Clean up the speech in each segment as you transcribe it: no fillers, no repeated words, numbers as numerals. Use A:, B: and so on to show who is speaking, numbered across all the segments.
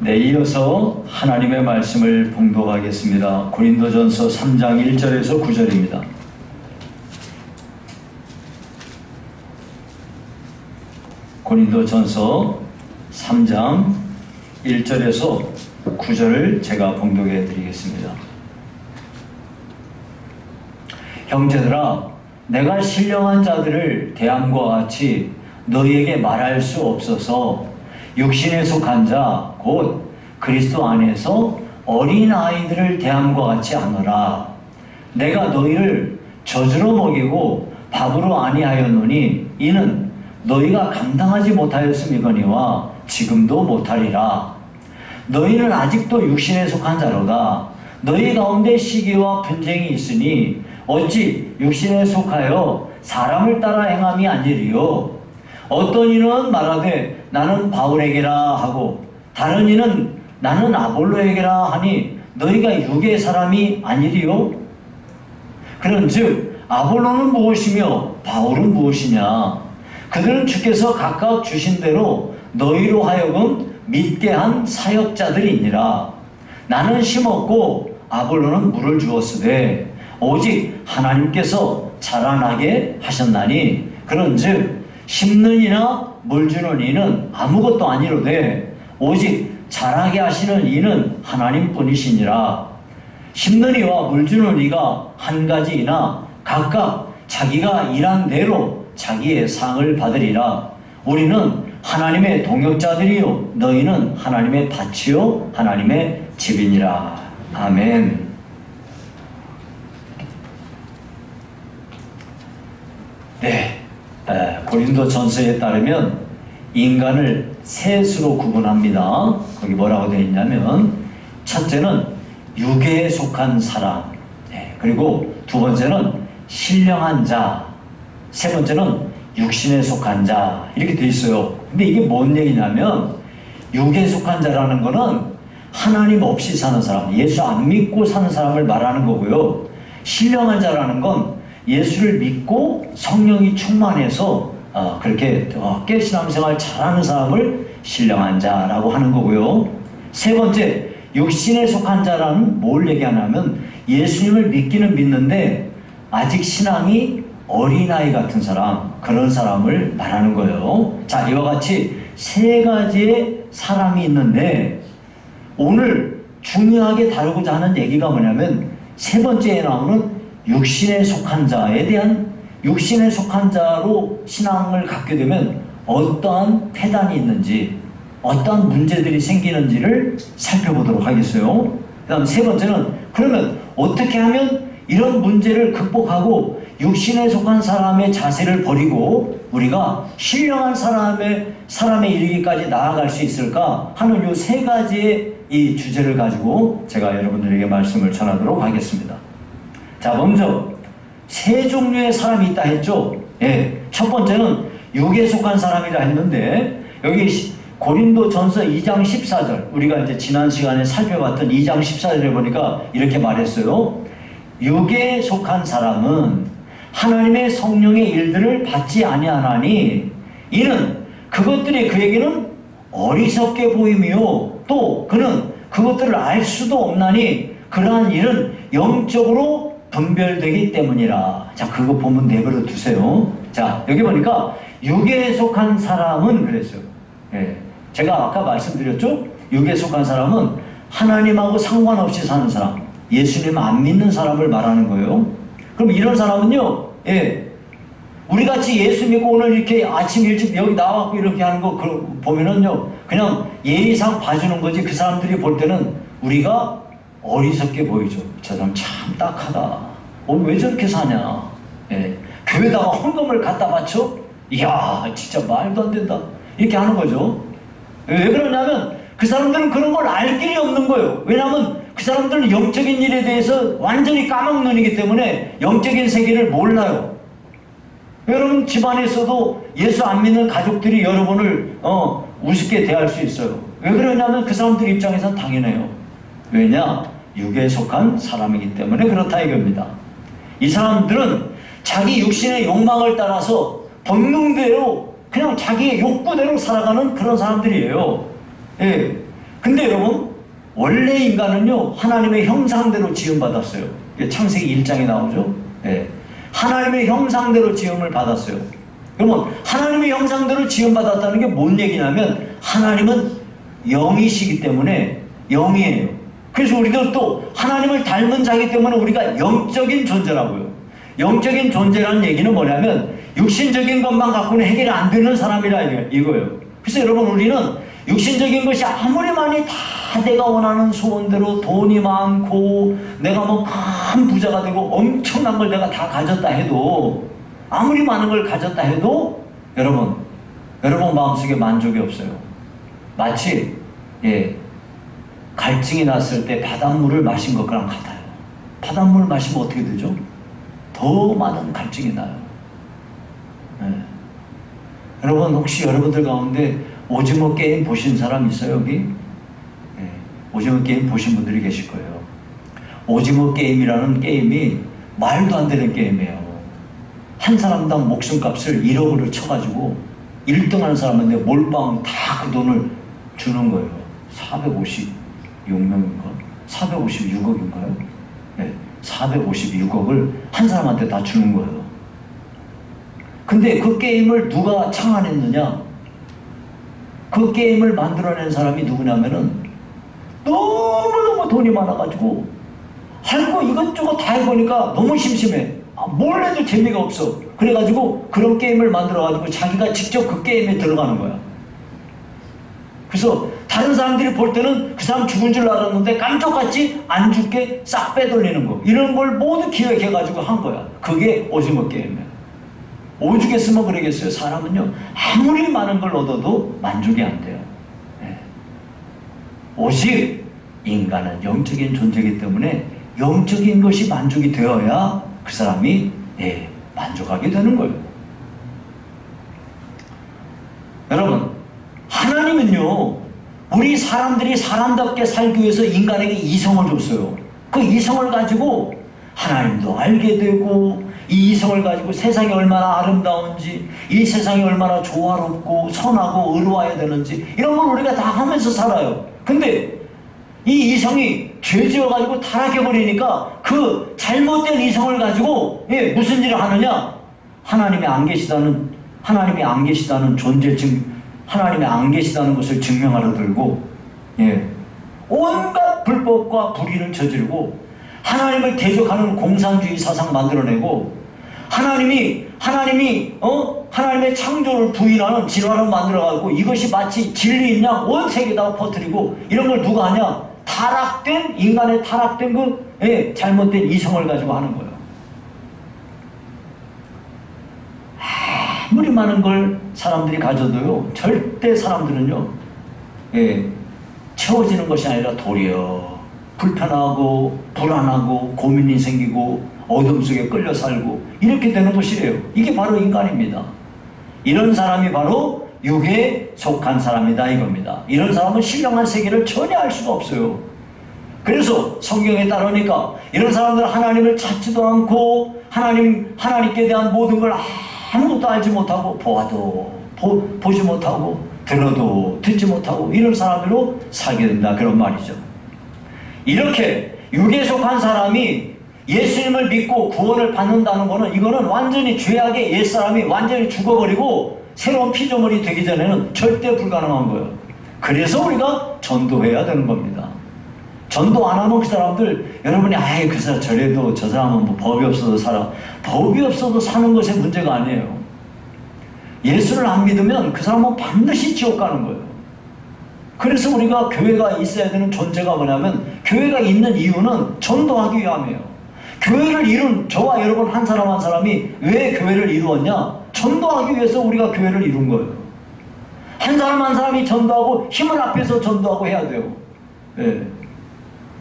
A: 네, 이어서 하나님의 말씀을 봉독하겠습니다. 고린도전서 3장 1절에서 9절입니다. 고린도전서 3장 1절에서 9절을 제가 봉독해 드리겠습니다. 형제들아, 내가 신령한 자들을 대함과 같이 너희에게 말할 수 없어서 육신에 속한 자, 곧 그리스도 안에서 어린 아이들을 대함과 같이 하노라. 내가 너희를 젖으로 먹이고 밥으로 아니하였노니 이는 너희가 감당하지 못하였음이거니와 지금도 못하리라. 너희는 아직도 육신에 속한 자로다. 너희 가운데 시기와 분쟁이 있으니 어찌 육신에 속하여 사람을 따라 행함이 아니리요. 어떤 이는 말하되 나는 바울에게라 하고 다른 이는 나는 아볼로에게라 하니 너희가 육의 사람이 아니리요. 그런즉 아볼로는 무엇이며 바울은 무엇이냐. 그들은 주께서 각각 주신 대로 너희로 하여금 믿게 한 사역자들이니라. 나는 심었고 아볼로는 물을 주었으되 오직 하나님께서 자라나게 하셨나니 그런즉 심는 이나 물 주는 이는 아무것도 아니로되 오직 자라게 하시는 이는 하나님뿐이시니라. 심는 이와 물 주는 이가 한 가지이나 각각 자기가 일한 대로 자기의 상을 받으리라. 우리는 하나님의 동역자들이요 너희는 하나님의 밭이요 하나님의 집이니라. 아멘. 네, 고린도전서에 따르면 인간을 셋으로 구분합니다. 거기 뭐라고 되어 있냐면 첫째는 육에 속한 사람, 그리고 두 번째는 신령한 자, 세 번째는 육신에 속한 자, 이렇게 되어 있어요. 근데 이게 뭔 얘기냐면 육에 속한 자라는 거는 하나님 없이 사는 사람, 예수 안 믿고 사는 사람을 말하는 거고요. 신령한 자라는 건 예수를 믿고 성령이 충만해서 그렇게 깨신앙생활 잘하는 사람을 신령한 자라고 하는 거고요. 세 번째, 육신에 속한 자라는 뭘 얘기하냐면 예수님을 믿기는 믿는데 아직 신앙이 어린아이 같은 사람, 그런 사람을 말하는 거예요. 자, 이와 같이 세 가지의 사람이 있는데 오늘 중요하게 다루고자 하는 얘기가 뭐냐면 세 번째에 나오는 육신에 속한 자에 대한, 육신에 속한 자로 신앙을 갖게 되면 어떠한 폐단이 있는지, 어떠한 문제들이 생기는지를 살펴보도록 하겠어요. 그 다음 세 번째는 그러면 어떻게 하면 이런 문제를 극복하고 육신에 속한 사람의 자세를 버리고 우리가 신령한 사람에 이르기까지 나아갈 수 있을까 하는 이 세 가지의 이 주제를 가지고 제가 여러분들에게 말씀을 전하도록 하겠습니다. 자, 먼저 세 종류의 사람이 있다 했죠. 예, 첫 번째는 육에 속한 사람이라 했는데 여기 고린도전서 2장 14절, 우리가 이제 지난 시간에 살펴봤던 2장 14절에 보니까 이렇게 말했어요. 육에 속한 사람은 하나님의 성령의 일들을 받지 아니하나니 이는 그것들이 그에게는 어리석게 보이며 또 그는 그것들을 알 수도 없나니 그러한 일은 영적으로 분별되기 때문이라. 자, 그거 보면 내버려 두세요. 자, 여기 보니까 육에 속한 사람은 그랬어요. 예, 제가 아까 말씀드렸죠? 육에 속한 사람은 하나님하고 상관없이 사는 사람, 예수님 안 믿는 사람을 말하는 거예요. 그럼 이런 사람은요, 우리 같이 예수 믿고 오늘 이렇게 아침 일찍 여기 나와서 이렇게 하는 거 보면은요, 그냥 예의상 봐주는 거지. 그 사람들이 볼 때는 우리가 어리석게 보이죠. 저 사람 참 딱하다. 왜 저렇게 사냐. 교회다가 헌금을 갖다 바쳐? 이야, 진짜 말도 안 된다. 이렇게 하는 거죠. 왜 그러냐면 그 사람들은 그런 걸 알 길이 없는 거예요. 왜냐하면 그 사람들은 영적인 일에 대해서 완전히 까먹는이기 때문에 영적인 세계를 몰라요. 여러분 집안에서도 예수 안 믿는 가족들이 여러분을 우습게 대할 수 있어요. 왜 그러냐면 그 사람들 입장에서는 당연해요. 왜냐? 육에 속한 사람이기 때문에 그렇다 이겁니다. 이 사람들은 자기 육신의 욕망을 따라서 본능대로 그냥 자기의 욕구대로 살아가는 그런 사람들이에요. 예. 근데 여러분, 원래 인간은요, 하나님의 형상대로 지음받았어요. 창세기 1장에 나오죠. 예. 하나님의 형상대로 지음을 받았어요. 그러면 하나님의 형상대로 지음받았다는 게 뭔 얘기냐면, 하나님은 영이시기 때문에 영이에요. 그래서 우리도 또 하나님을 닮은 자이기 때문에 우리가 영적인 존재라고요. 영적인 존재라는 얘기는 뭐냐면, 육신적인 것만 갖고는 해결이 안 되는 사람이라 이거예요. 그래서 여러분, 우리는 육신적인 것이 아무리 많이 다 내가 원하는 소원대로 돈이 많고 내가 뭐 큰 부자가 되고 엄청난 걸 내가 다 가졌다 해도, 아무리 많은 걸 가졌다 해도 여러분 마음속에 만족이 없어요. 마치 갈증이 났을 때 바닷물을 마신 것과랑 같아요. 바닷물 마시면 어떻게 되죠? 더 많은 갈증이 나요. 여러분, 혹시 여러분들 가운데 오징어 게임 보신 사람 있어요, 여기? 오징어 게임 보신 분들이 계실 거예요. 오징어 게임이라는 게임이 말도 안 되는 게임이에요. 한 사람당 목숨값을 1억으로 쳐가지고 1등 하는 사람한테 몰빵 다 그 돈을 주는 거예요. 456명인가? 456억인가요? 네, 456억을 한 사람한테 다 주는 거예요. 근데 그 게임을 누가 창안했느냐? 그 게임을 만들어낸 사람이 누구냐면은, 너무너무 돈이 많아가지고 할 거 이것저것 다 해보니까 너무 심심해. 뭘 해도 재미가 없어. 그래가지고 그런 게임을 만들어가지고 자기가 직접 그 게임에 들어가는 거야. 그래서 다른 사람들이 볼 때는 그 사람 죽은 줄 알았는데 깜짝같이 안 죽게 싹 빼돌리는 거, 이런 걸 모두 기획해가지고 한 거야. 그게 오징어 게임이야. 오죽했으면 그러겠어요. 사람은요, 아무리 많은 걸 얻어도 만족이 안 돼요. 오직 인간은 영적인 존재이기 때문에 영적인 것이 만족이 되어야 그 사람이 만족하게 되는 거예요. 여러분, 하나님은요, 우리 사람들이 사람답게 살기 위해서 인간에게 이성을 줬어요. 그 이성을 가지고 하나님도 알게 되고, 이 이성을 가지고 세상이 얼마나 아름다운지, 이 세상이 얼마나 조화롭고 선하고 의로워야 되는지, 이런 걸 우리가 다 하면서 살아요. 근데 이 이성이 죄지어가지고 타락해버리니까 그 잘못된 이성을 가지고 무슨 일을 하느냐? 하나님이 안 계시다는 존재, 하나님이 안 계시다는 것을 증명하려 들고 온갖 불법과 불의를 저지르고 하나님을 대적하는 공산주의 사상 만들어내고, 하나님의 창조를 부인하는 진화를 만들어가지고 이것이 마치 진리인 양 온 세계에다 퍼뜨리고, 이런 걸 누가 하냐? 인간의 타락된 잘못된 이성을 가지고 하는 거예요. 아무리 많은 걸 사람들이 가져도요, 절대 사람들은요, 채워지는 것이 아니라 도리어 불편하고 불안하고 고민이 생기고 어둠 속에 끌려 살고 이렇게 되는 것이래요. 이게 바로 인간입니다. 이런 사람이 바로 육에 속한 사람이다 이겁니다. 이런 사람은 신령한 세계를 전혀 알 수가 없어요. 그래서 성경에 따르니까 이런 사람들은 하나님을 찾지도 않고 하나님께 대한 모든 걸 아무것도 알지 못하고 보지 못하고 들어도 듣지 못하고 이런 사람으로 살게 된다, 그런 말이죠. 이렇게 육에 속한 사람이 예수님을 믿고 구원을 받는다는 거는, 이거는 완전히 죄악의 옛사람이 완전히 죽어버리고 새로운 피조물이 되기 전에는 절대 불가능한 거예요. 그래서 우리가 전도해야 되는 겁니다. 전도 안 하면 그 사람들, 여러분이 그 사람 저래도 저 사람은 뭐 법이 없어도 살아. 법이 없어도 사는 것이 문제가 아니에요. 예수를 안 믿으면 그 사람은 반드시 지옥 가는 거예요. 그래서 우리가 교회가 있어야 되는 존재가 뭐냐면, 교회가 있는 이유는 전도하기 위함이에요. 교회를 이룬 저와 여러분 한 사람 한 사람이 왜 교회를 이루었냐? 전도하기 위해서 우리가 교회를 이룬 거예요. 한 사람 한 사람이 전도하고 힘을 합해서 전도하고 해야 돼요.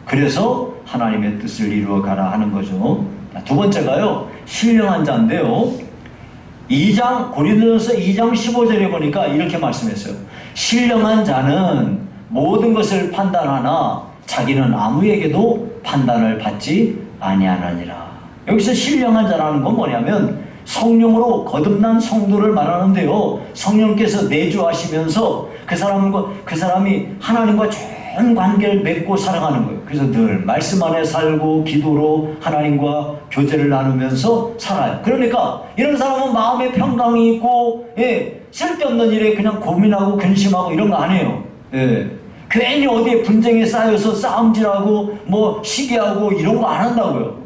A: 그래서 하나님의 뜻을 이루어 가라 하는 거죠. 두 번째가요, 신령한 자인데요, 고린도전서 2장 15절에 보니까 이렇게 말씀했어요. 신령한 자는 모든 것을 판단하나 자기는 아무에게도 판단을 받지 아니하느니라. 여기서 신령한 자라는 건 뭐냐면, 성령으로 거듭난 성도를 말하는데요, 성령께서 내주하시면서 그 사람이 하나님과 좋은 관계를 맺고 살아가는 거예요. 그래서 늘 말씀 안에 살고 기도로 하나님과 교제를 나누면서 살아요. 그러니까 이런 사람은 마음에 평강이 있고, 쓸데없는 일에 그냥 고민하고 근심하고 이런 거 안 해요. 괜히 어디에 분쟁에 쌓여서 싸움질하고 뭐 시기하고 이런 거 안 한다고요.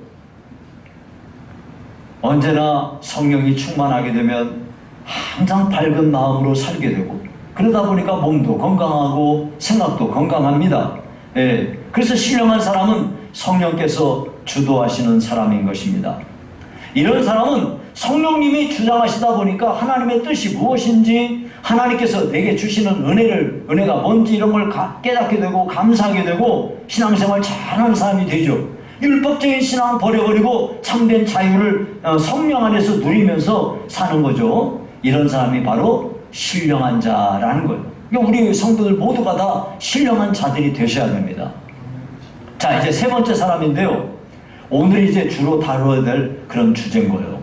A: 언제나 성령이 충만하게 되면 항상 밝은 마음으로 살게 되고, 그러다 보니까 몸도 건강하고 생각도 건강합니다. 그래서 신령한 사람은 성령께서 주도하시는 사람인 것입니다. 이런 사람은 성령님이 주장하시다 보니까 하나님의 뜻이 무엇인지, 하나님께서 내게 주시는 은혜가 뭔지 이런 걸 깨닫게 되고 감사하게 되고 신앙생활 잘하는 사람이 되죠. 율법적인 신앙 버려버리고 참된 자유를 성령 안에서 누리면서 사는 거죠. 이런 사람이 바로 신령한 자라는 거예요. 그러니까 우리 성도들 모두가 다 신령한 자들이 되셔야 됩니다. 자, 이제 세 번째 사람인데요. 오늘 이제 주로 다뤄야 될 그런 주제인 거예요.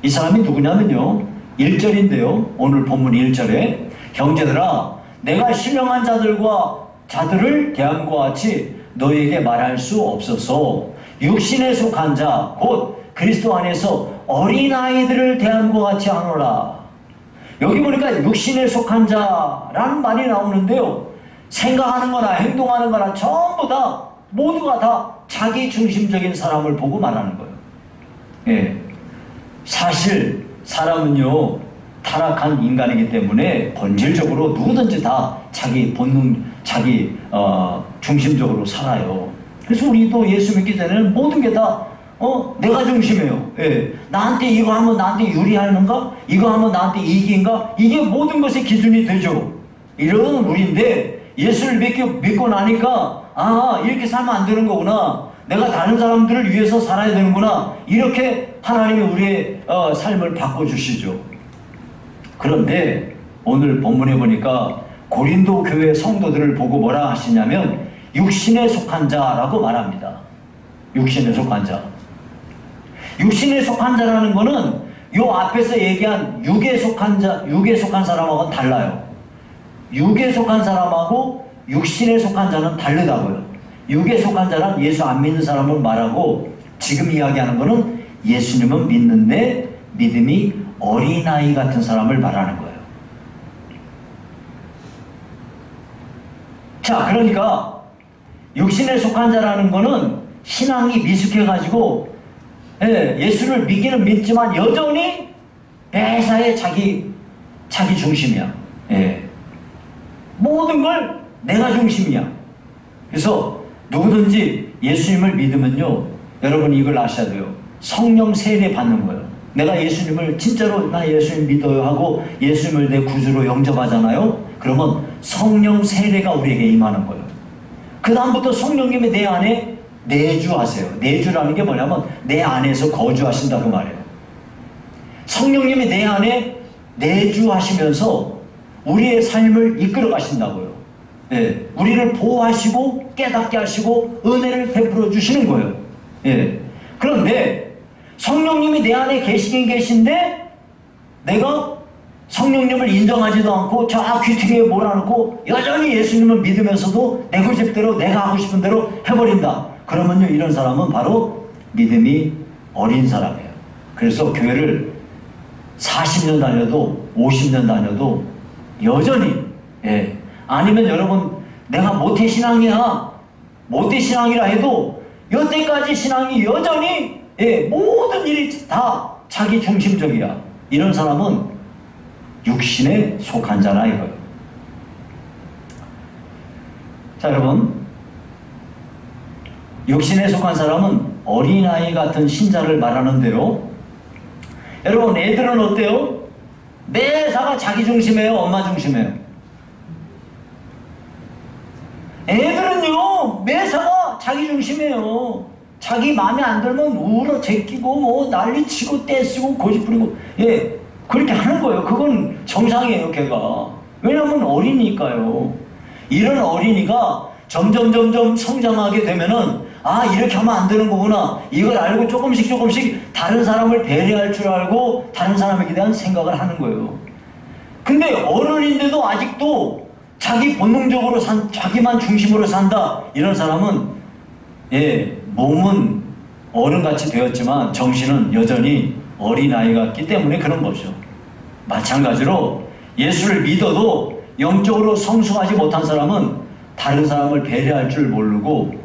A: 이 사람이 누구냐면요, 1절인데요. 오늘 본문 1절에 형제들아, 내가 신령한 자들을 대함과 같이 너에게 말할 수 없어서 육신에 속한 자 곧 그리스도 안에서 어린아이들을 대함과 같이 하노라. 여기 보니까 육신에 속한 자라는 말이 나오는데요, 생각하는 거나 행동하는 거나 전부 다 모두가 다 자기 중심적인 사람을 보고 말하는 거예요. 사실 사람은요 타락한 인간이기 때문에 본질적으로 누구든지 다 자기 본능, 자기 중심적으로 살아요. 그래서 우리도 예수 믿기 전에는 모든 게 다 내가 중심이에요. 나한테 이거 하면 나한테 유리하는가? 이거 하면 나한테 이익인가? 이게 모든 것의 기준이 되죠. 이런 우리인데 예수를 믿고 나니까 이렇게 살면 안 되는 거구나. 내가 다른 사람들을 위해서 살아야 되는구나. 이렇게 하나님이 우리의 삶을 바꿔주시죠. 그런데 오늘 본문에 보니까 고린도 교회 성도들을 보고 뭐라 하시냐면 육신에 속한 자라고 말합니다. 육신에 속한 자. 육신에 속한 자라는 거는 요 앞에서 얘기한 육에 속한 사람하고는 달라요. 육에 속한 사람하고 육신에 속한 자는 다르다고요. 육에 속한 자는 예수 안 믿는 사람을 말하고, 지금 이야기하는 거는 예수님은 믿는데 믿음이 어린아이 같은 사람을 말하는 거예요. 자, 그러니까 육신에 속한 자라는 거는 신앙이 미숙해가지고 예수를 믿기는 믿지만 여전히 매사에 자기 중심이야. 모든 걸 내가 중심이야. 그래서 누구든지 예수님을 믿으면요, 여러분 이걸 아셔야 돼요. 성령 세례 받는 거예요. 내가 예수님을 진짜로 나 예수님 믿어요 하고 예수님을 내 구주로 영접하잖아요. 그러면 성령 세례가 우리에게 임하는 거예요. 그 다음부터 성령님이 내 안에 내주하세요. 내주라는 게 뭐냐면 내 안에서 거주하신다고 말해요. 성령님이 내 안에 내주하시면서 우리의 삶을 이끌어 가신다고요. 우리를 보호하시고 깨닫게 하시고 은혜를 베풀어 주시는 거예요. 그런데 성령님이 내 안에 계시긴 계신데 내가 성령님을 인정하지도 않고 저 귀퉁이에 몰아넣고 여전히 예수님을 믿으면서도 내 고집대로 내가 하고 싶은 대로 해버린다. 그러면요, 이런 사람은 바로 믿음이 어린 사람이에요. 그래서 교회를 40년 다녀도 50년 다녀도 여전히 아니면 여러분 내가 모태신앙이야, 모태신앙이라 해도 여태까지 신앙이 여전히 모든 일이 다 자기 중심적이야. 이런 사람은 육신에 속한 자라 이거예요. 자, 여러분, 육신에 속한 사람은 어린아이 같은 신자를 말하는데요, 여러분 애들은 어때요? 매사가 자기 중심이에요, 엄마 중심이에요? 애들은요 매사가 자기 중심이에요. 자기 마음에 안 들면 울어 제끼고 뭐 난리치고 떼쓰고 고집부리고 그렇게 하는 거예요. 그건 정상이에요, 걔가. 왜냐하면 어린이니까요. 이런 어린이가 점점 성장하게 되면은 이렇게 하면 안 되는 거구나, 이걸 알고 조금씩 다른 사람을 배려할 줄 알고 다른 사람에게 대한 생각을 하는 거예요. 근데 어른인데도 아직도 자기 본능적으로 자기만 중심으로 산다. 이런 사람은 몸은 어른같이 되었지만 정신은 여전히 어린아이 같기 때문에 그런 거죠. 마찬가지로 예수를 믿어도 영적으로 성숙하지 못한 사람은 다른 사람을 배려할 줄 모르고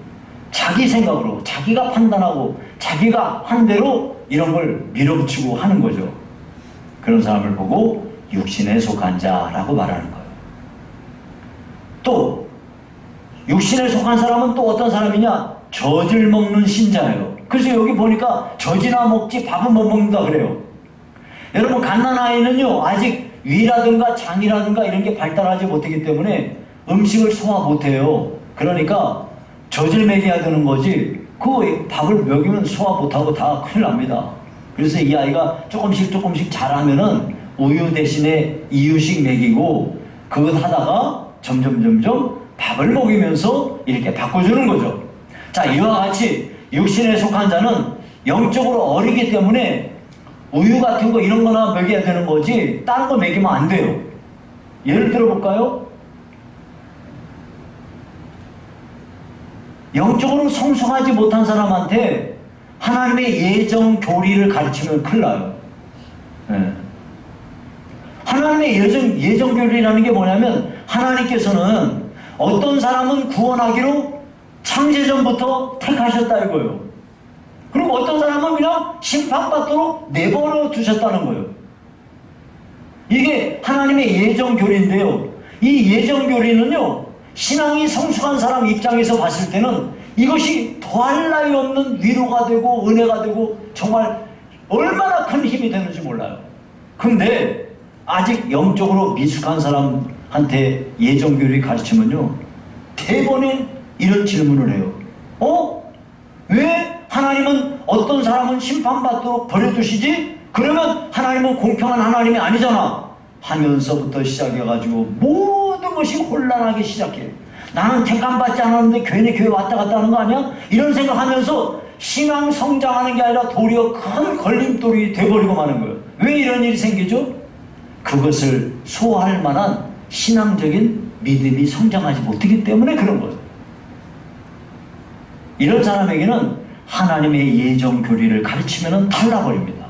A: 자기 생각으로 자기가 판단하고 자기가 한 대로 이런 걸 밀어붙이고 하는 거죠. 그런 사람을 보고 육신에 속한 자라고 말하는 거예요. 또 육신에 속한 사람은 또 어떤 사람이냐? 젖을 먹는 신자예요. 그래서 여기 보니까 젖이나 먹지 밥은 못 먹는다 그래요. 여러분, 갓난아이는요 아직 위라든가 장이라든가 이런 게 발달하지 못하기 때문에 음식을 소화 못해요. 그러니까 젖을 먹여야 되는 거지 그 밥을 먹이면 소화 못하고 다 큰일 납니다. 그래서 이 아이가 조금씩 자라면은 우유 대신에 이유식 먹이고 그것 하다가 점점 밥을 먹이면서 이렇게 바꿔주는 거죠. 자, 이와 같이 육신에 속한 자는 영적으로 어리기 때문에 우유 같은 거 이런 거나 먹여야 되는 거지 다른 거 먹이면 안 돼요. 예를 들어 볼까요? 영적으로 성숙하지 못한 사람한테 하나님의 예정 교리를 가르치면 큰일 나요. 하나님의 예정 교리라는 게 뭐냐면 하나님께서는 어떤 사람은 구원하기로 창세전부터 택하셨다 이거예요. 그리고 어떤 사람은 그냥 심판받도록 내버려 두셨다는 거예요. 이게 하나님의 예정 교리인데요. 이 예정 교리는요, 신앙이 성숙한 사람 입장에서 봤을 때는 이것이 더할 나위 없는 위로가 되고 은혜가 되고 정말 얼마나 큰 힘이 되는지 몰라요. 근데 아직 영적으로 미숙한 사람한테 예정 교리 가르치면요, 대번에 이런 질문을 해요. 왜 하나님은 어떤 사람은 심판받도록 버려두시지? 그러면 하나님은 공평한 하나님이 아니잖아 하면서부터 시작해가지고 모든 것이 혼란하기 시작해요. 나는 택함받지 않았는데 괜히 교회 왔다 갔다 하는 거 아니야? 이런 생각하면서 신앙 성장하는 게 아니라 도리어 큰 걸림돌이 돼버리고 마는 거예요. 왜 이런 일이 생기죠? 그것을 소화할 만한 신앙적인 믿음이 성장하지 못하기 때문에 그런 거예요. 이런 사람에게는 하나님의 예정 교리를 가르치면 달라버립니다.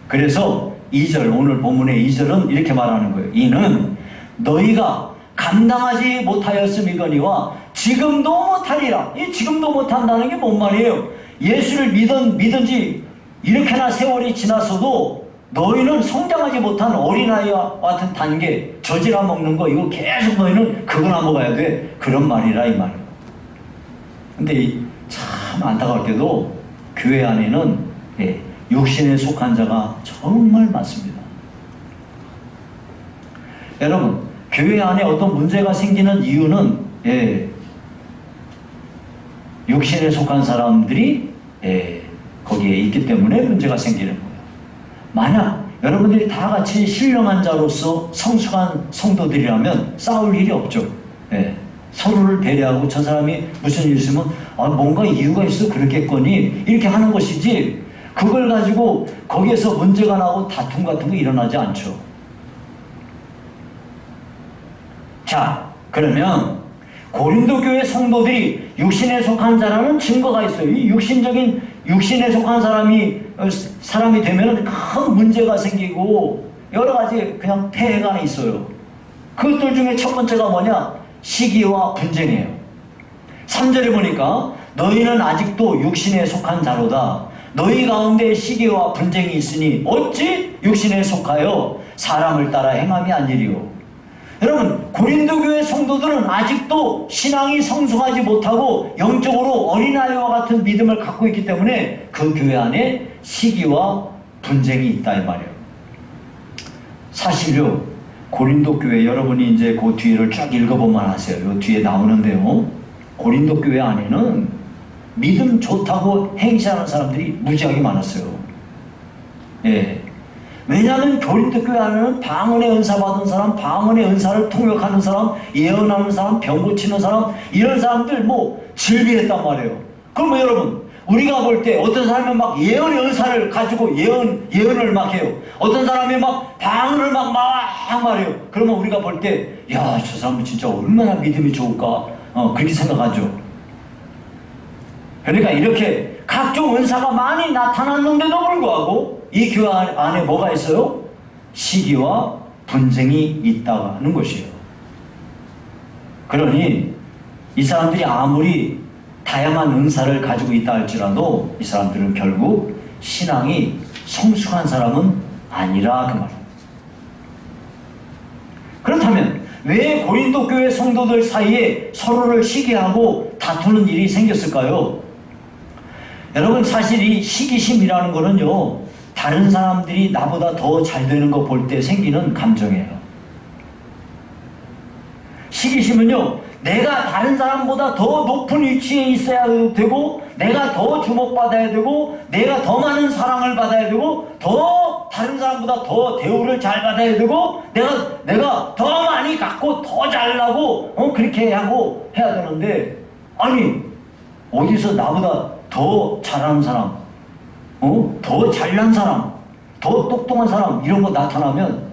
A: 그래서 2절, 오늘 본문의 2절은 이렇게 말하는 거예요. 이는 너희가 감당하지 못하였음이거니와 지금도 못하리라. 이 지금도 못한다는 게 뭔 말이에요? 예수를 믿은 지 이렇게나 세월이 지났어도 너희는 성장하지 못한 어린아이와 같은 단계, 젖이나 먹는 거 이거 계속 너희는 그거나 먹어야 돼. 그런 말이라 이 말이에요. 근데 참 안타깝게도 교회 안에는 육신에 속한 자가 정말 많습니다. 여러분, 교회 안에 어떤 문제가 생기는 이유는 육신에 속한 사람들이 거기에 있기 때문에 문제가 생기는 거예요. 만약 여러분들이 다 같이 신령한 자로서 성숙한 성도들이라면 싸울 일이 없죠. 서로를 배려하고 저 사람이 무슨 일 있으면 뭔가 이유가 있어 그렇겠거니 이렇게 하는 것이지, 그걸 가지고 거기에서 문제가 나고 다툼 같은 거 일어나지 않죠. 자, 그러면 고린도 교회 성도들이 육신에 속한 자라는 증거가 있어요. 이 육신에 속한 사람이 되면 큰 문제가 생기고 여러 가지 그냥 폐해가 있어요. 그것들 중에 첫 번째가 뭐냐? 시기와 분쟁이에요. 3절에 보니까 너희는 아직도 육신에 속한 자로다. 너희 가운데 시기와 분쟁이 있으니 어찌 육신에 속하여 사람을 따라 행함이 아니리요. 여러분, 고린도 교회 성도들은 아직도 신앙이 성숙하지 못하고 영적으로 어린아이와 같은 믿음을 갖고 있기 때문에 그 교회 안에 시기와 분쟁이 있다 이 말이에요. 사실요, 고린도 교회, 여러분이 이제 그 뒤를 쭉 읽어보면 아세요. 요 뒤에 나오는데요, 고린도 교회 안에는 믿음 좋다고 행시하는 사람들이 무지하게 많았어요. 왜냐하면 고린도 교회 안에는 방언의 은사 받은 사람, 방언의 은사를 통역하는 사람, 예언하는 사람, 병 고치는 사람, 이런 사람들 즐비했단 말이에요. 그럼 여러분, 우리가 볼 때 어떤 사람은 막 예언의 은사를 가지고 예언을 막 해요. 어떤 사람이 막 방언을 막 말해요. 그러면 우리가 볼 때, 야, 저 사람은 진짜 얼마나 믿음이 좋을까? 그렇게 생각하죠. 그러니까 이렇게 각종 은사가 많이 나타났는데도 불구하고 이 교회 안에 뭐가 있어요? 시기와 분쟁이 있다는 것이에요. 그러니 이 사람들이 아무리 다양한 은사를 가지고 있다 할지라도 이 사람들은 결국 신앙이 성숙한 사람은 아니라 그 말이에요. 그렇다면 왜 고린도 교회 성도들 사이에 서로를 시기하고 다투는 일이 생겼을까요? 여러분, 사실 이 시기심이라는 거는요, 다른 사람들이 나보다 더 잘 되는 거 볼 때 생기는 감정이에요. 시기심은요, 내가 다른 사람보다 더 높은 위치에 있어야 되고, 내가 더 주목받아야 되고, 내가 더 많은 사랑을 받아야 되고, 더 다른 사람보다 더 대우를 잘 받아야 되고, 내가 더 많이 갖고 더 잘나고 그렇게 하고 해야 되는데, 아니 어디서 나보다 더 잘하는 사람, 더 잘난 사람, 더 똑똑한 사람 이런 거 나타나면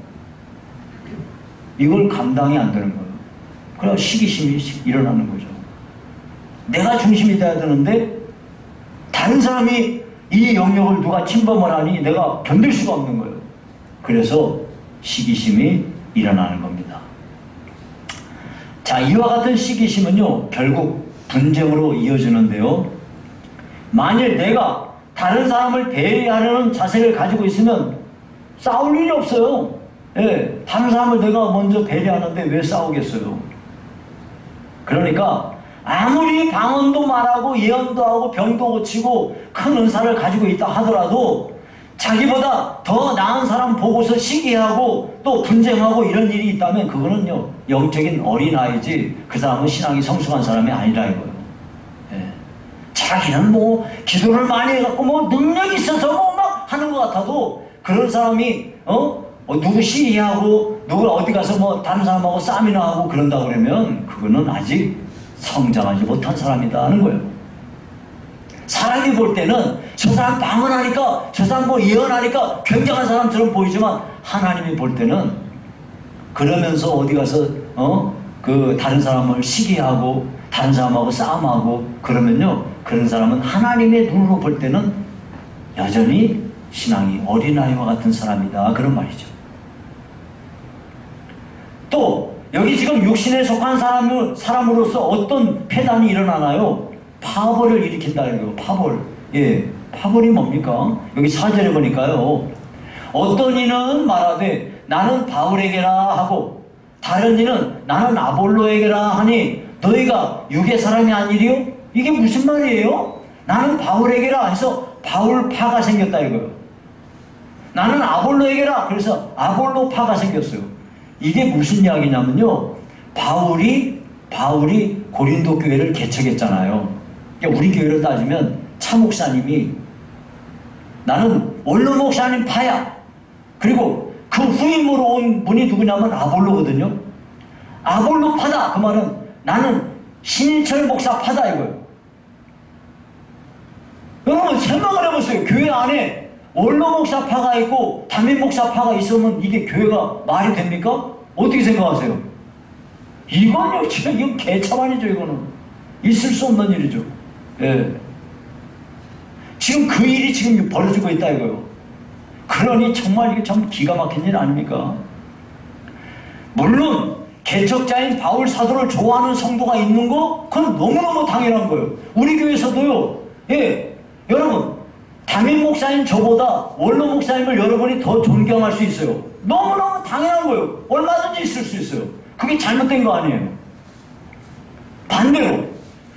A: 이걸 감당이 안 되는 거예요. 그래야 시기심이 일어나는 거죠. 내가 중심이 돼야 되는데 다른 사람이 이 영역을 누가 침범을 하니 내가 견딜 수가 없는 거예요. 그래서 시기심이 일어나는 겁니다. 자, 이와 같은 시기심은요, 결국 분쟁으로 이어지는데요. 만일 내가 다른 사람을 배려하려는 자세를 가지고 있으면 싸울 일이 없어요. 예, 다른 사람을 내가 먼저 배려하는데 왜 싸우겠어요? 그러니까 아무리 방언도 말하고 예언도 하고 병도 고치고 큰 은사를 가지고 있다 하더라도 자기보다 더 나은 사람 보고서 시기하고 또 분쟁하고 이런 일이 있다면 그거는요, 영적인 어린아이지 그 사람은 신앙이 성숙한 사람이 아니라 이거예요. 예. 자기는 뭐 기도를 많이 해갖고 뭐 능력이 있어서 뭐 막 하는 것 같아도 그런 사람이 누구 시기하고 누구 어디 가서 뭐 다른 사람하고 싸움이나 하고 그런다 그러면 그거는 아직 성장하지 못한 사람이다 하는 거예요. 사람이 볼 때는 저 사람 방언하니까 저 사람 뭐 예언하니까 굉장한 사람처럼 보이지만 하나님이 볼 때는 그러면서 어디 가서 그 다른 사람을 시기하고 다른 사람하고 싸움하고 그러면요, 그런 사람은 하나님의 눈으로 볼 때는 여전히 신앙이 어린아이와 같은 사람이다 그런 말이죠. 또 여기 지금 육신에 속한 사람으로서 어떤 폐단이 일어나나요? 파벌을 일으킨다는 거예요. 파벌. 예, 파벌이 뭡니까? 여기 4절에 보니까요, 어떤 이는 말하되 나는 바울에게라 하고 다른 이는 나는 아볼로에게라 하니 너희가 육의 사람이 아니리요? 이게 무슨 말이에요? 나는 바울에게라 해서 바울파가 생겼다 이거예요. 나는 아볼로에게라 그래서 아볼로파가 생겼어요. 이게 무슨 이야기냐면요, 바울이 고린도 교회를 개척했잖아요. 그러니까 우리 교회를 따지면 차 목사님이 나는 원로 목사님 파야. 그리고 그 후임으로 온 분이 누구냐면 아볼로거든요. 아볼로 파다 그 말은 나는 신인철 목사 파다 이거예요. 여러분 생각을 해보세요. 교회 안에 원로 목사 파가 있고 담임 목사 파가 있으면 이게 교회가 말이 됩니까? 어떻게 생각하세요? 이건요, 지금 이건 개차반이죠. 이거는 있을 수 없는 일이죠. 예. 지금 그 일이 지금 벌어지고 있다 이거요. 그러니 정말 이게 참 기가 막힌 일 아닙니까? 물론 개척자인 바울 사도를 좋아하는 성도가 있는 거 그건 너무너무 당연한 거예요. 우리 교회에서도요. 예, 여러분 담임 목사님 저보다 원로 목사님을 여러분이 더 존경할 수 있어요. 너무너무 당연한 거예요. 얼마든지 있을 수 있어요. 그게 잘못된 거 아니에요. 반대로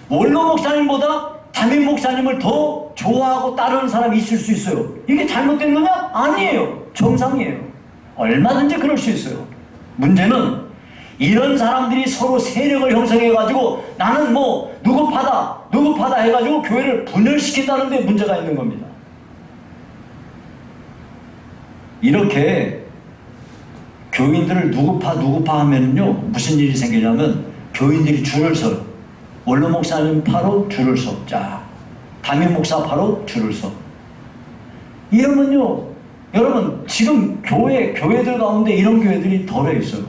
A: 원로 목사님보다 담임 목사님을 더 좋아하고 따르는 사람이 있을 수 있어요. 이게 잘못된 거냐? 아니에요. 정상이에요. 얼마든지 그럴 수 있어요. 문제는 이런 사람들이 서로 세력을 형성해가지고 나는 뭐 누구 파다 해가지고 교회를 분열시킨다는 데 문제가 있는 겁니다. 이렇게 교인들을 누구 파 하면요, 무슨 일이 생기냐면 교인들이 줄을 서요. 원로 목사님 파로 줄을 서. 자, 담임 목사파로 줄을 서. 이러면요, 여러분 지금 교회들 가운데 이런 교회들이 덜어 있어요.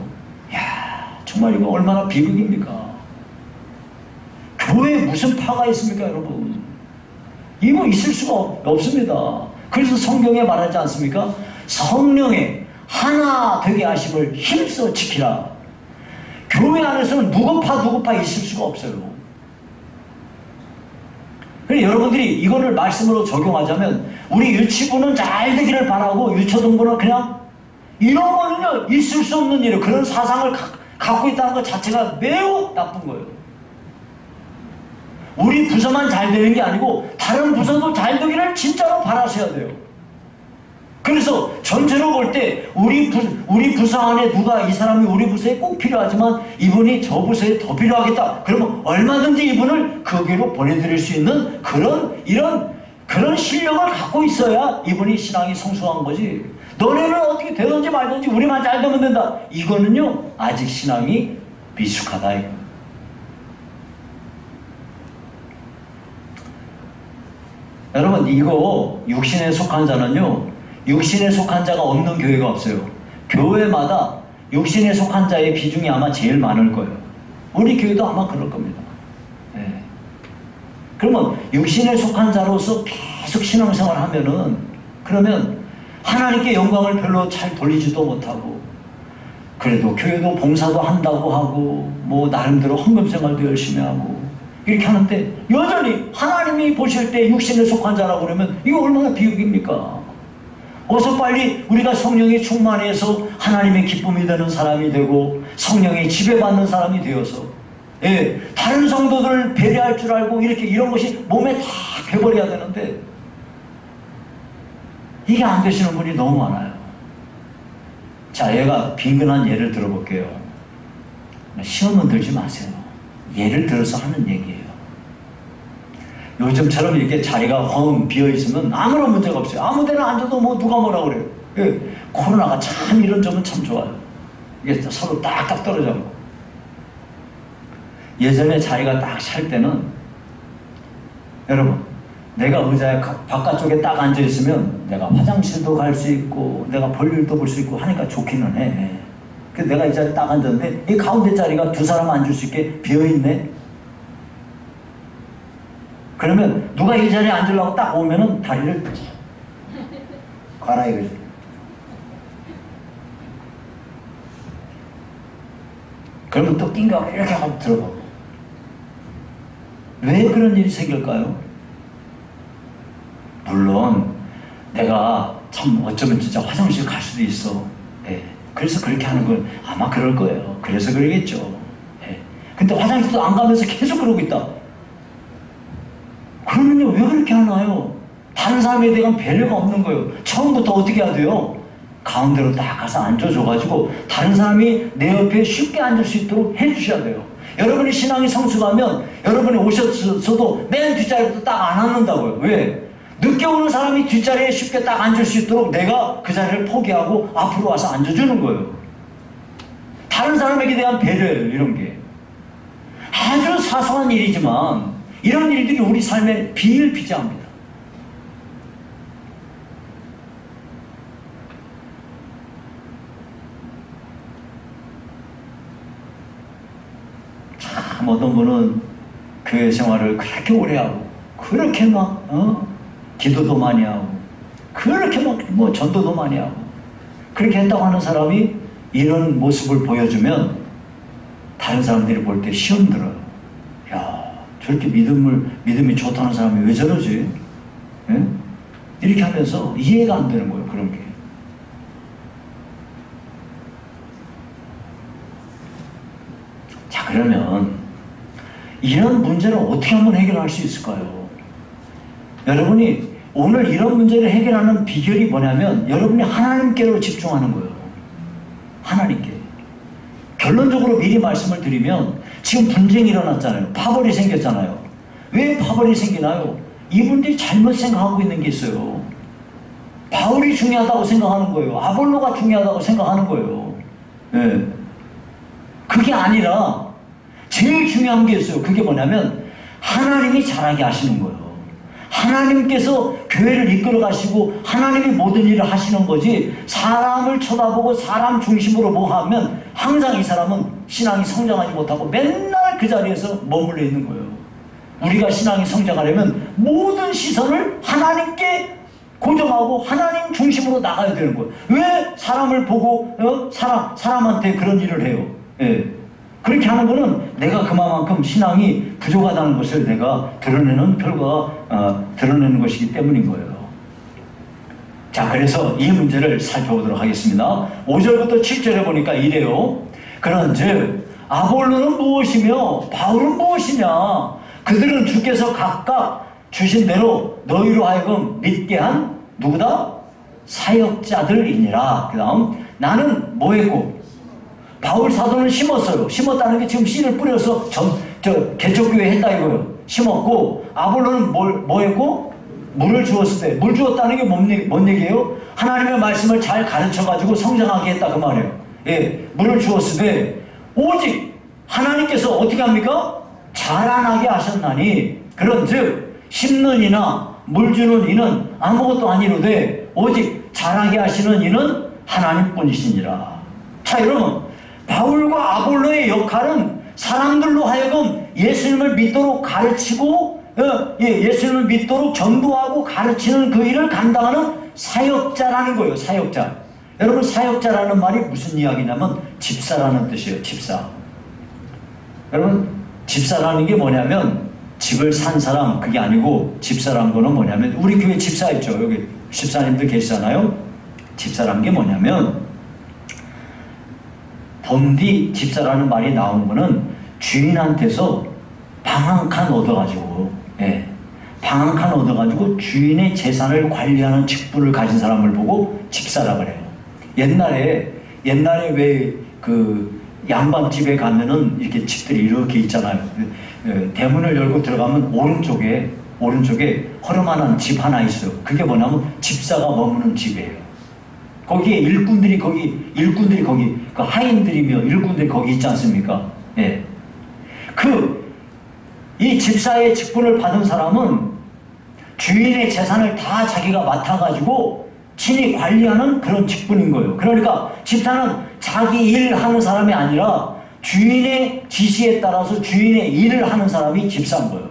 A: 야, 정말 이거 얼마나 비극입니까? 교회에 무슨 파가 있습니까, 여러분? 이거 있을 수가 없습니다. 그래서 성경에 말하지 않습니까? 성령의 하나 되게 하심을 힘써 지키라. 교회 안에서는 누구파 있을 수가 없어요. 그래, 여러분들이 이거를 말씀으로 적용하자면 우리 유치부는 잘 되기를 바라고 유초등부는 그냥 이런 거는요 있을 수 없는 일이에요. 그런 사상을 갖고 있다는 것 자체가 매우 나쁜 거예요. 우리 부서만 잘 되는 게 아니고 다른 부서도 잘 되기를 진짜로 바라셔야 돼요. 그래서 전체로 볼 때 우리 부서 안에 누가 이 사람이 우리 부서에 꼭 필요하지만 이분이 저 부서에 더 필요하겠다. 그러면 얼마든지 이분을 거기로 보내드릴 수 있는 그런 실력을 갖고 있어야 이분이 신앙이 성숙한 거지. 너네는 어떻게 되든지 말든지 우리만 잘 되면 된다. 이거는요 아직 신앙이 미숙하다 이거. 여러분 이거 육신에 속한 자는요 육신에 속한 자가 없는 교회가 없어요. 교회마다 육신에 속한 자의 비중이 아마 제일 많을 거예요. 우리 교회도 아마 그럴 겁니다. 네. 그러면 육신에 속한 자로서 계속 신앙생활을 하면은 그러면 하나님께 영광을 별로 잘 돌리지도 못하고 그래도 교회도 봉사도 한다고 하고 뭐 나름대로 헌금생활도 열심히 하고 이렇게 하는데 여전히 하나님이 보실 때 육신에 속한 자라고 그러면 이거 얼마나 비극입니까? 어서 빨리 우리가 성령이 충만해서 하나님의 기쁨이 되는 사람이 되고 성령이 지배받는 사람이 되어서 다른 성도들을 배려할 줄 알고 이런 것이 몸에 다 배버려야 되는데 이게 안 되시는 분이 너무 많아요. 자, 얘가 빈근한 예를 들어볼게요. 시험은 들지 마세요. 예를 들어서 하는 얘기예요. 요즘처럼 이렇게 자리가 헝 비어있으면 아무런 문제가 없어요. 아무 데나 앉아도 뭐 누가 뭐라 그래요. 코로나가 참 이런 점은 참 좋아요. 이게 서로 딱딱 떨어져. 예전에 자리가 딱 찰 때는 여러분 내가 의자에 바깥쪽에 딱 앉아있으면 내가 화장실도 갈 수 있고 내가 볼일도 볼 수 있고 하니까 좋기는 해. 그래서 내가 이 자리에 딱 앉았는데 이 가운데 자리가 두 사람 앉을 수 있게 비어있네. 그러면 누가 이 자리에 앉으려고 딱 오면은 다리를 가라 이거지. 그러면 또 낑겨 이렇게 하고 들어가고. 왜 그런 일이 생길까요? 물론 내가 참 어쩌면 진짜 화장실 갈 수도 있어. 그래서 그렇게 하는 건 아마 그럴 거예요. 그래서 그러겠죠. 근데 화장실도 안 가면서 계속 그러고 있다. 그러면요 왜 그렇게 하나요? 다른 사람에 대한 배려가 없는 거예요. 처음부터 어떻게 해야 돼요? 가운데로 딱 가서 앉아줘가지고 다른 사람이 내 옆에 쉽게 앉을 수 있도록 해주셔야 돼요. 여러분이 신앙이 성숙하면 여러분이 오셨어도 맨 뒷자리부터 딱 안 앉는다고요. 왜? 늦게 오는 사람이 뒷자리에 쉽게 딱 앉을 수 있도록 내가 그 자리를 포기하고 앞으로 와서 앉아주는 거예요. 다른 사람에게 대한 배려예요. 이런 게 아주 사소한 일이지만 이런 일들이 우리 삶에 비일비재합니다. 참 어떤 분은 교회 생활을 그렇게 오래 하고 그렇게 막 기도도 많이 하고 그렇게 막 뭐 전도도 많이 하고 그렇게 했다고 하는 사람이 이런 모습을 보여주면 다른 사람들이 볼 때 시험 들어요. 야, 저렇게 믿음이 좋다는 사람이 왜 저러지? 예? 이렇게 하면서 이해가 안 되는 거예요, 그런 게. 자, 그러면 이런 문제를 어떻게 한번 해결할 수 있을까요? 여러분이 오늘 이런 문제를 해결하는 비결이 뭐냐면 여러분이 하나님께로 집중하는 거예요. 하나님께. 결론적으로 미리 말씀을 드리면 지금 분쟁이 일어났잖아요. 파벌이 생겼잖아요. 왜 파벌이 생기나요? 이분들이 잘못 생각하고 있는 게 있어요. 바울이 중요하다고 생각하는 거예요. 아볼로가 중요하다고 생각하는 거예요. 네. 그게 아니라 제일 중요한 게 있어요. 그게 뭐냐면 하나님이 잘하게 하시는 거예요. 하나님께서 교회를 이끌어 가시고 하나님이 모든 일을 하시는 거지, 사람을 쳐다보고 사람 중심으로 뭐 하면 항상 이 사람은 신앙이 성장하지 못하고 맨날 그 자리에서 머물러 있는 거예요. 우리가 신앙이 성장하려면 모든 시선을 하나님께 고정하고 하나님 중심으로 나가야 되는 거예요. 왜 사람을 보고 사람한테 그런 일을 해요? 예. 그렇게 하는 거는 내가 그만큼 신앙이 부족하다는 것을 내가 드러내는 결과가 드러내는 것이기 때문인 거예요. 자, 그래서 이 문제를 살펴보도록 하겠습니다. 5절부터 7절에 보니까 이래요. 그런즉 아볼로는 무엇이며 바울은 무엇이냐? 그들은 주께서 각각 주신 대로 너희로 하여금 믿게 한 누구다? 사역자들이니라. 그 다음 나는 뭐 했고? 바울 사도는 심었어요. 심었다는 게 지금 씨를 뿌려서 개척교회 했다 이거예요. 심었고, 아볼로는 뭐 했고? 물을 주었을 때, 물 주었다는 게 뭔 얘기예요? 하나님의 말씀을 잘 가르쳐가지고 성장하게 했다 그 말이에요. 예, 물을 주었을 때 오직 하나님께서 어떻게 합니까? 자라나게 하셨나니 그런즉 심는 이나 물 주는 이는 아무것도 아니로되 오직 자라게 하시는 이는 하나님뿐이시니라. 자, 여러분, 바울과 아볼로의 역할은 사람들로 하여금 예수님을 믿도록 가르치고 예수님을 믿도록 전도하고 가르치는 그 일을 감당하는 사역자라는 거예요. 사역자. 여러분, 사역자라는 말이 무슨 이야기냐면 집사라는 뜻이에요. 집사. 여러분, 집사라는 게 뭐냐면 집을 산 사람, 그게 아니고 집사라는 거는 뭐냐면, 우리 교회 집사 있죠. 여기 집사님들 계시잖아요. 집사라는 게 뭐냐면, 덤디 집사라는 말이 나온 거는 주인한테서 방 한 칸 얻어가지고, 방 한 칸 얻어가지고 주인의 재산을 관리하는 직분을 가진 사람을 보고 집사라 그래요. 옛날에 왜 그 양반집에 가면은 이렇게 집들이 이렇게 있잖아요. 대문을 열고 들어가면 오른쪽에 허름한 집 하나 있어요. 그게 뭐냐면 집사가 머무는 집이에요. 거기에 일꾼들이 거기 그 하인들이며 일꾼들이 거기 있지 않습니까? 예. 이 집사의 직분을 받은 사람은 주인의 재산을 다 자기가 맡아가지고 친히 관리하는 그런 직분인 거예요. 그러니까 집사는 자기 일을 하는 사람이 아니라 주인의 지시에 따라서 주인의 일을 하는 사람이 집사인 거예요.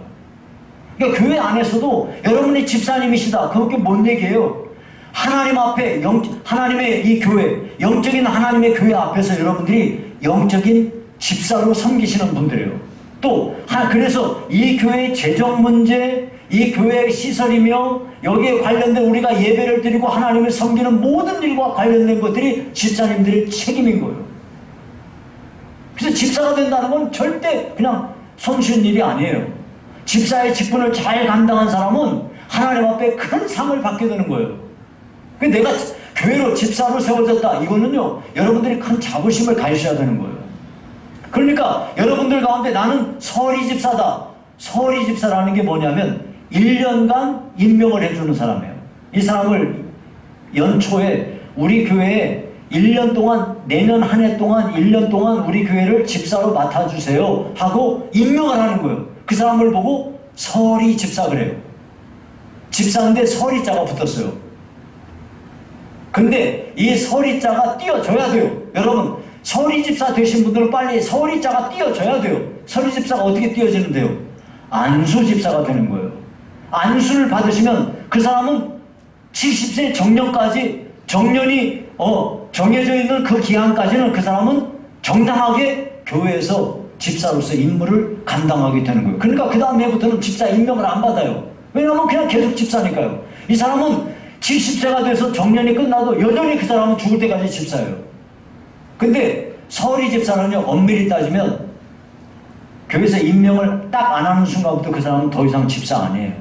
A: 그러니까 교회 안에서도 여러분이 집사님이시다. 그게 뭔 얘기예요? 하나님 앞에 하나님의 이 교회, 영적인 하나님의 교회 앞에서 여러분들이 영적인 집사로 섬기시는 분들이에요. 또 그래서 이 교회의 재정 문제, 이 교회의 시설이며 여기에 관련된 우리가 예배를 드리고 하나님을 섬기는 모든 일과 관련된 것들이 집사님들의 책임인 거예요. 그래서 집사가 된다는 건 절대 그냥 손쉬운 일이 아니에요. 집사의 직분을 잘 감당한 사람은 하나님 앞에 큰 상을 받게 되는 거예요. 내가 교회로 집사로 세워졌다, 이거는요 여러분들이 큰 자부심을 가지셔야 되는 거예요. 그러니까 여러분들 가운데 나는 서리 집사다. 서리 집사라는 게 뭐냐면 1년간 임명을 해주는 사람이에요. 이 사람을 연초에 우리 교회에 1년 동안, 내년 한 해 동안 1년 동안 우리 교회를 집사로 맡아주세요 하고 임명을 하는 거예요. 그 사람을 보고 서리 집사 그래요. 집사인데 서리자가 붙었어요. 근데 이 서리자가 띄워줘야 돼요. 여러분, 서리 집사 되신 분들은 빨리 서리자가 띄워줘야 돼요. 서리 집사가 어떻게 띄워지는데요? 안수 집사가 되는 거예요. 안수를 받으시면 그 사람은 70세 정년까지, 정년이 정해져 있는 그 기한까지는 그 사람은 정당하게 교회에서 집사로서 임무를 감당하게 되는 거예요. 그러니까 그 다음 해부터는 집사 임명을 안 받아요. 왜냐하면 그냥 계속 집사니까요. 이 사람은 70세가 돼서 정년이 끝나도 여전히 그 사람은 죽을 때까지 집사예요. 근데 서리 집사는요, 엄밀히 따지면 교회에서 임명을 딱 안 하는 순간부터 그 사람은 더 이상 집사 아니에요.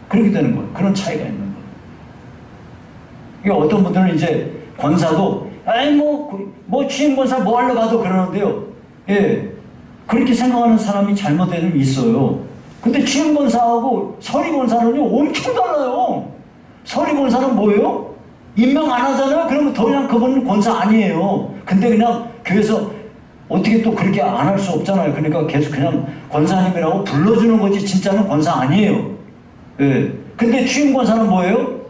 A: 그렇게 되는 거예요. 그런 차이가 있는 거예요. 그러니까 어떤 분들은 이제 권사도 취임 권사 뭐 하러 가도 그러는데요. 예. 그렇게 생각하는 사람이 잘못되는 있어요. 근데 취임 권사하고 서리 권사는요, 엄청 달라요. 서리 권사는 뭐예요? 임명 안 하잖아요? 그러면 더 이상 그분은 권사 아니에요. 근데 그냥 교회에서 어떻게 또 그렇게 안 할 수 없잖아요. 그러니까 계속 그냥 권사님이라고 불러주는 거지 진짜는 권사 아니에요. 예. 근데 취임 권사는 뭐예요?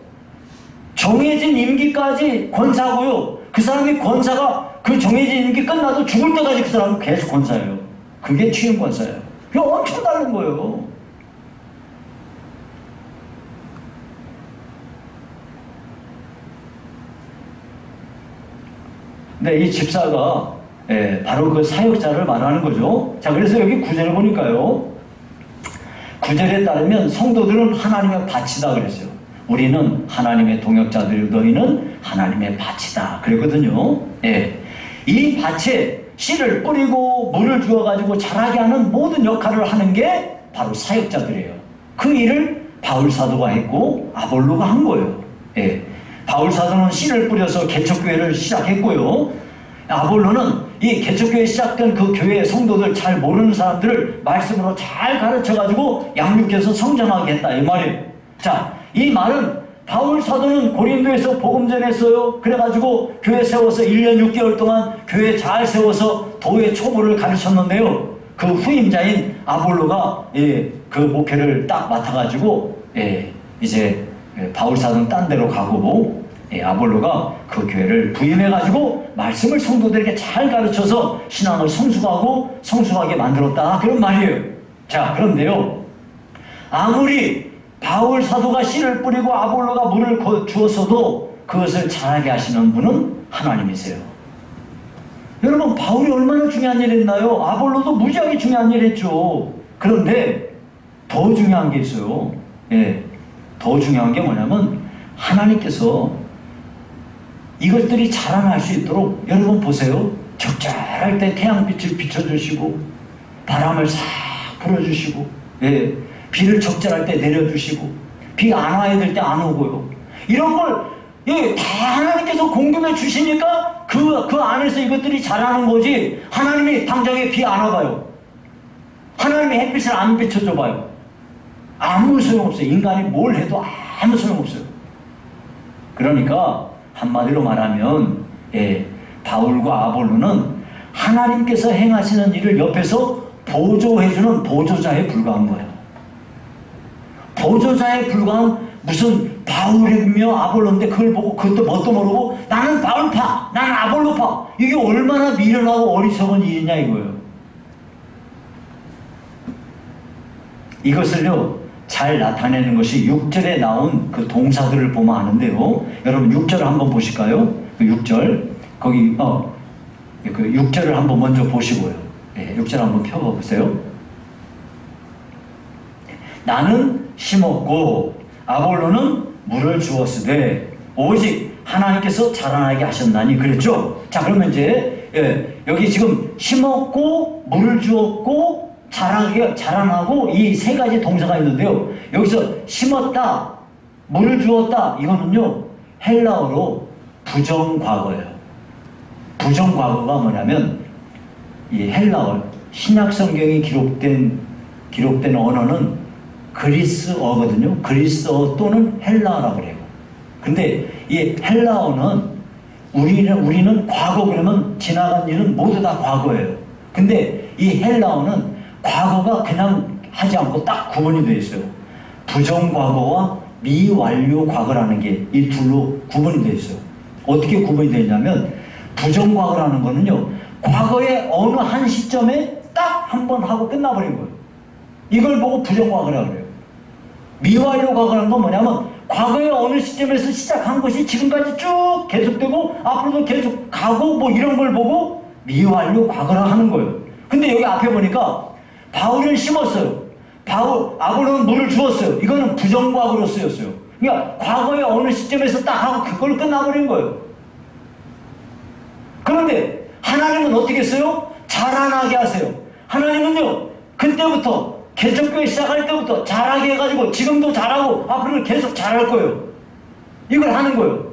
A: 정해진 임기까지 권사고요. 그 사람이 권사가 그 정해진 임기 끝나도 죽을 때까지 그 사람은 계속 권사예요. 그게 취임 권사예요. 그게 엄청 다른 거예요. 네, 이 집사가 바로 그 사역자를 말하는 거죠. 자, 그래서 여기 구절을 보니까요. 구절에 따르면 성도들은 하나님의 밭이다 그랬어요. 우리는 하나님의 동역자들, 너희는 하나님의 밭이다 그랬거든요. 예. 이 밭에 씨를 뿌리고 물을 주어가지고 자라게 하는 모든 역할을 하는 게 바로 사역자들이에요. 그 일을 바울 사도가 했고 아볼로가 한 거예요. 예. 바울 사도는 씨를 뿌려서 개척교회를 시작했고요. 아볼로는 이 개척교회 시작된 그 교회의 성도들 잘 모르는 사람들을 말씀으로 잘 가르쳐가지고 양육해서 성장하게 했다 이 말이에요. 자, 이 말은 바울 사도는 고린도에서 복음 전했어요. 그래가지고 교회 세워서 1년 6개월 동안 교회 잘 세워서 도의 초보를 가르쳤는데요. 그 후임자인 아볼로가 그 목회를 딱 맡아가지고 이제 바울 사도는 딴 데로 가고 아볼로가 그 교회를 부임해가지고 말씀을 성도들에게 잘 가르쳐서 신앙을 성숙하게 만들었다 그런 말이에요. 자, 그런데요, 아무리 바울 사도가 씨를 뿌리고 아볼로가 물을 주었어도 그것을 자라게 하시는 분은 하나님이세요. 여러분, 바울이 얼마나 중요한 일 했나요? 아볼로도 무지하게 중요한 일 했죠. 그런데 더 중요한 게 있어요. 더 중요한 게 뭐냐면 하나님께서 이것들이 자라날 수 있도록, 여러분 보세요. 적절할 때 태양빛을 비춰주시고 바람을 싹 불어주시고 비를 적절할 때 내려주시고 비 안 와야 될 때 안 오고요. 이런 걸 다 하나님께서 공급해 주시니까 그 안에서 이것들이 자라는 거지, 하나님이 당장에 비 안 와봐요. 하나님이 햇빛을 안 비춰줘 봐요. 아무 소용없어요. 인간이 뭘 해도 아무 소용없어요. 그러니까 한마디로 말하면 바울과 아볼로는 하나님께서 행하시는 일을 옆에서 보조해주는 보조자에 불과한 거예요. 보조자에 불과한, 무슨 바울이며 아볼로인데 그걸 보고 그것도 뭣도 모르고 나는 바울파, 나는 아볼로파, 이게 얼마나 미련하고 어리석은 일이냐 이거예요. 이것을요 잘 나타내는 것이 6절에 나온 그 동사들을 보면 아는데요. 여러분 6절을 한번 보실까요? 그 6절 거기 그 6절을 한번 먼저 보시고요. 6절 한번 펴보세요. 나는 심었고 아볼로는 물을 주었으되 오직 하나님께서 자라나게 하셨나니 그랬죠? 자, 그러면 이제 여기 지금 심었고 물을 주었고 자라나고 이 세 가지 동사가 있는데요. 여기서 심었다, 물을 주었다, 이거는요 헬라어로 부정과거예요. 부정과거가 뭐냐면 이 헬라어, 신약 성경이 기록된 언어는 그리스어거든요. 그리스어 또는 헬라어라고 그래요. 근데 이 헬라어는 우리는 과거 그러면 지나간 일은 모두 다 과거예요. 근데 이 헬라어는 과거가 그냥 하지 않고 딱 구분이 되어 있어요. 부정과거와 미완료 과거라는 게 이 둘로 구분이 되어 있어요. 어떻게 구분이 되냐면 부정과거라는 거는요 과거의 어느 한 시점에 딱 한 번 하고 끝나버린 거예요. 이걸 보고 부정과거라고 그래요. 미완료 과거라는 건 뭐냐면 과거의 어느 시점에서 시작한 것이 지금까지 쭉 계속되고 앞으로도 계속 가고 뭐 이런 걸 보고 미완료 과거라 하는 거예요. 근데 여기 앞에 보니까 바울은 심었어요. 아볼로는 물을 주었어요. 이거는 부정과거로 쓰였어요. 그러니까 과거의 어느 시점에서 딱 하고 그걸 끝나버린 거예요. 그런데 하나님은 어떻게 했어요? 자라나게 하세요. 하나님은요 그때부터 개척교회 시작할 때부터 자라게 해가지고 지금도 자라고 앞으로 계속 자랄 거예요. 이걸 하는 거예요.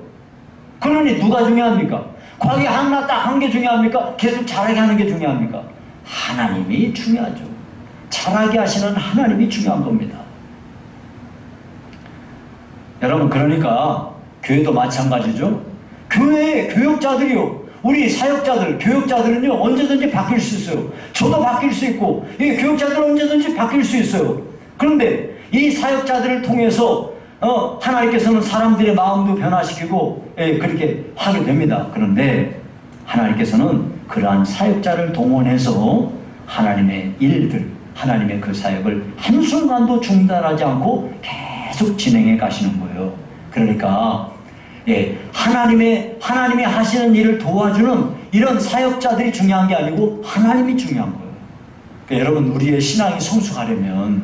A: 그러니 누가 중요합니까? 과거에 하나 딱 한 게 중요합니까? 계속 자라게 하는 게 중요합니까? 하나님이 중요하죠. 자라게 하시는 하나님이 중요한 겁니다. 여러분, 그러니까 교회도 마찬가지죠. 교회의 교역자들이요, 우리 사역자들, 교역자들은요 언제든지 바뀔 수 있어요. 저도 바뀔 수 있고 교역자들은 언제든지 바뀔 수 있어요. 그런데 이 사역자들을 통해서 하나님께서는 사람들의 마음도 변화시키고 그렇게 하게 됩니다. 그런데 하나님께서는 그러한 사역자를 동원해서 하나님의 일들, 하나님의 그 사역을 한순간도 중단하지 않고 계속 진행해 가시는 거예요. 그러니까 하나님이 하시는 일을 도와주는 이런 사역자들이 중요한 게 아니고 하나님이 중요한 거예요. 그러니까 여러분, 우리의 신앙이 성숙하려면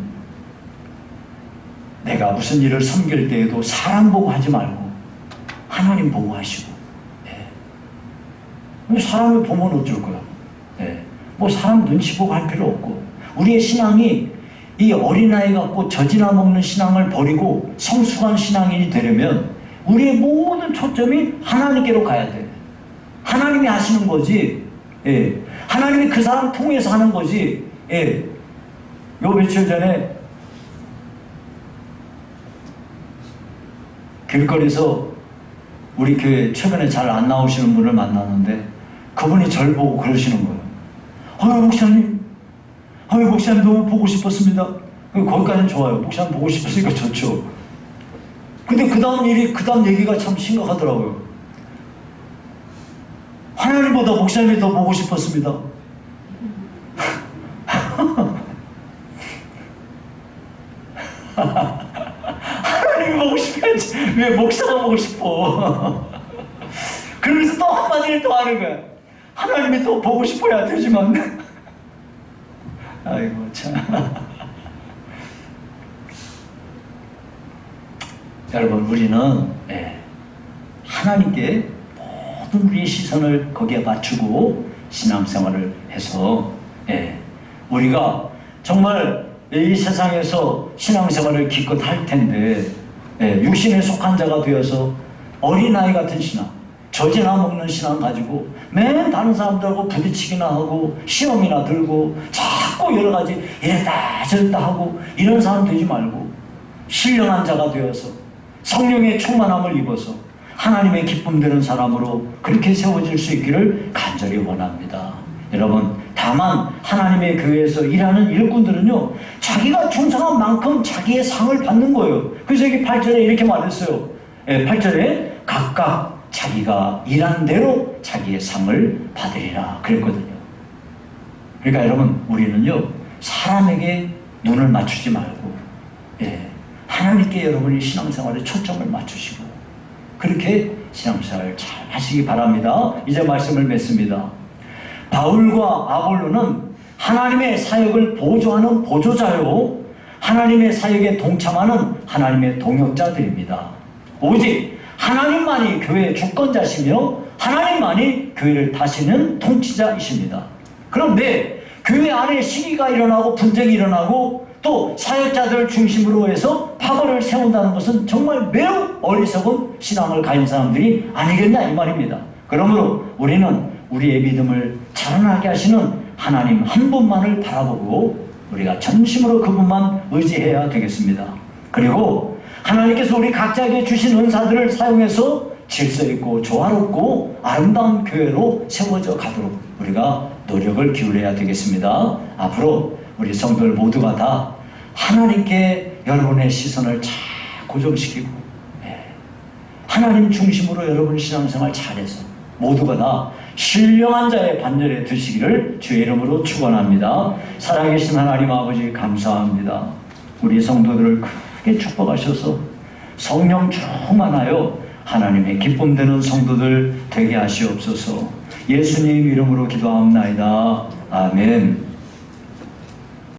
A: 내가 무슨 일을 섬길 때에도 사람 보고 하지 말고 하나님 보고 하시고, 사람을 보면 어쩔 거야. 뭐 사람 눈치 보고 할 필요 없고, 우리의 신앙이 이 어린아이 같고 젖이나 먹는 신앙을 버리고 성숙한 신앙인이 되려면 우리의 모든 초점이 하나님께로 가야 돼. 하나님이 하시는 거지. 하나님이 그 사람 통해서 하는 거지. 요 며칠 전에 길거리에서 우리 교회 최근에 잘 안 나오시는 분을 만났는데 그분이 저를 보고 그러시는 거예요. 목사님 너무 보고 싶었습니다. 거기까지는 좋아요. 목사님 보고 싶었으니까 좋죠. 근데 그 다음 얘기가 참 심각하더라고요. 하나님보다 목사님이 더 보고 싶었습니다. 하나님이 보고 싶어야지 왜 목사가 보고 싶어? 그러면서 또 한마디를 더 하는 거야. 하나님이 또 보고 싶어야 되지만 아이고 참. 여러분, 우리는 하나님께 모든 우리의 시선을 거기에 맞추고 신앙생활을 해서 우리가 정말 이 세상에서 신앙생활을 기껏 할 텐데 육신에 속한 자가 되어서 어린아이 같은 신앙, 젖이나 먹는 신앙 가지고 맨 다른 사람들하고 부딪히기나 하고 시험이나 들고 자꾸 여러 가지 이랬다 저랬다 하고 이런 사람 되지 말고 신령한 자가 되어서 성령의 충만함을 입어서 하나님의 기쁨 되는 사람으로 그렇게 세워질 수 있기를 간절히 원합니다. 여러분, 다만 하나님의 교회에서 일하는 일꾼들은요, 자기가 충성한 만큼 자기의 상을 받는 거예요. 그래서 여기 8절에 이렇게 말했어요. 8절에 각각 자기가 일한 대로 자기의 상을 받으리라 그랬거든요. 그러니까 여러분, 우리는요 사람에게 눈을 맞추지 말고 하나님께 여러분이 신앙생활에 초점을 맞추시고 그렇게 신앙생활을 잘 하시기 바랍니다. 이제 말씀을 맺습니다. 바울과 아볼로는 하나님의 사역을 보조하는 보조자요, 하나님의 사역에 동참하는 하나님의 동역자들입니다. 오직 하나님만이 교회의 주권자시며 하나님만이 교회를 다스리는 통치자이십니다. 그런데 교회 안에 시기가 일어나고 분쟁이 일어나고 또 사역자들을 중심으로 해서 파벌을 세운다는 것은 정말 매우 어리석은 신앙을 가진 사람들이 아니겠냐 이 말입니다. 그러므로 우리는 우리의 믿음을 자라나게 하시는 하나님 한 분만을 바라보고 우리가 전심으로 그분만 의지해야 되겠습니다. 그리고 하나님께서 우리 각자에게 주신 은사들을 사용해서 질서 있고 조화롭고 아름다운 교회로 세워져 가도록 우리가 노력을 기울여야 되겠습니다. 앞으로 우리 성도들 모두가 다 하나님께 여러분의 시선을 잘 고정시키고 하나님 중심으로 여러분 신앙생활 잘해서 모두가 다 신령한 자의 반열에 드시기를 주의 이름으로 축원합니다. 살아계신 하나님 아버지 감사합니다. 우리 성도들을 크게 축복하셔서 성령 충만하여 하나님의 기쁨 되는 성도들 되게 하시옵소서. 예수님 이름으로 기도하옵나이다. 아멘.